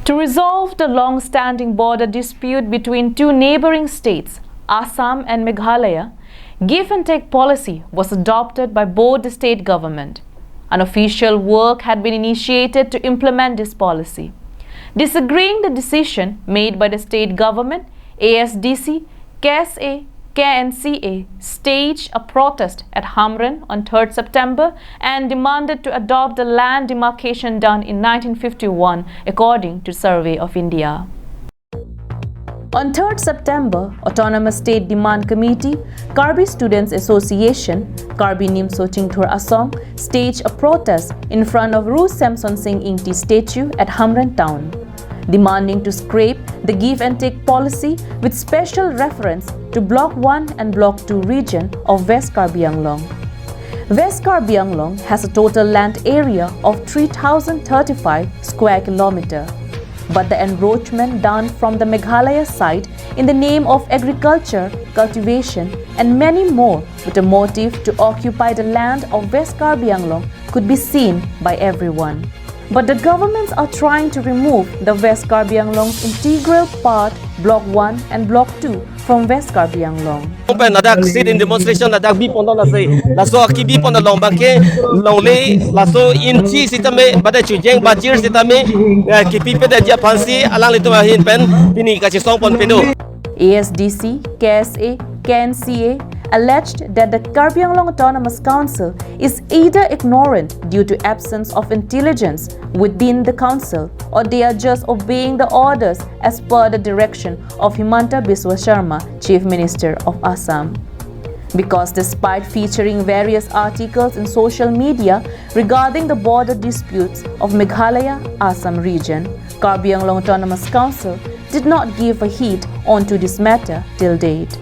To resolve the long-standing border dispute between two neighboring states, Assam and Meghalaya, give and take policy was adopted by both the state government. Unofficial work had been initiated to implement this policy. Disagreeing the decision made by the state government, ASDC, KSA, KNCA staged a protest at Hamran on 3rd September and demanded to adopt the land demarcation done in 1951 according to Survey of India. On 3rd September, Autonomous State Demand Committee, Karbi Students Association, Karbi Nimso Chingthur Asong staged a protest in front of Ru Samson Singh Ingti statue at Hamran town, demanding to scrap the give and take policy with special reference to Block 1 and Block 2 region of West Karbi Anglong. West Karbi Anglong has a total land area of 3,035 square kilometers. But the encroachment done from the Meghalaya side in the name of agriculture, cultivation and many more with a motive to occupy the land of West Karbi Anglong could be seen by everyone. But the governments are trying to remove the West Karbi Anglong's integral part, Block 1 and Block 2 from West Karbi Anglong. Nadak sit in demonstration nadak bi pondon la se laso akibi pondon long bake longle laso inchi sitame bada chujeng bajir sitame kipi pe da japansi alang litu hin pen pini ka song pon pedo. ASDC, KSA, KNCA alleged that the Karbi Anglong Autonomous Council is either ignorant due to absence of intelligence within the council or they are just obeying the orders as per the direction of Himanta Biswa Sharma, Chief Minister of Assam. Because despite featuring various articles in social media regarding the border disputes of Meghalaya, Assam region, Karbi Anglong Autonomous Council did not give a heed onto this matter till date.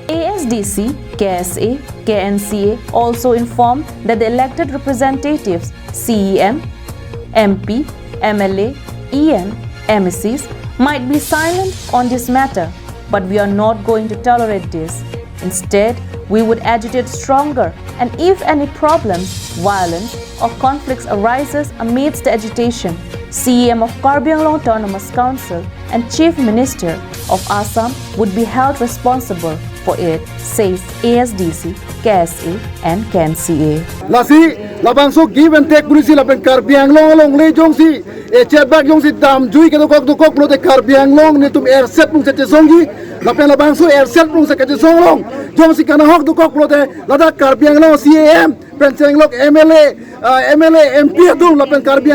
ASDC, KSA, KNCA also informed that the elected representatives CEM, MP, MLA, EN, MECs might be silent on this matter, but we are not going to tolerate this. Instead, we would agitate stronger and if any problems, violence or conflicts arises amidst the agitation, CEM of Karbi Anglong Autonomous Council and Chief Minister of Assam would be held responsible for it, says ASDC, KSA and KNCA. Lasi, labang so give and take polisi lapen Karbi Anglong along le jong si chatback jong si dam jui ke dokok lo de Karbi Anglong ne tum air set pung sete songi lapen labang so air set pung sete song long jong si kana hok dokok lo de lada Karbi Anglong CAM penseng lok MLA MP atum lapen Karbi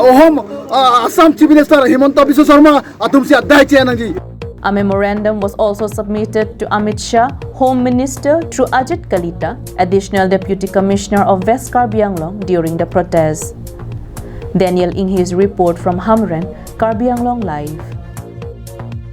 Ohom Assam Chief Minister Himanta Biswa Sharma atum si adai chenang ji. A memorandum was also submitted to Amit Shah, Home Minister, through Ajit Kalita, Additional Deputy Commissioner of West Karbi Anglong during the protest. Daniel in his report from Hamran, Karbi Anglong Live.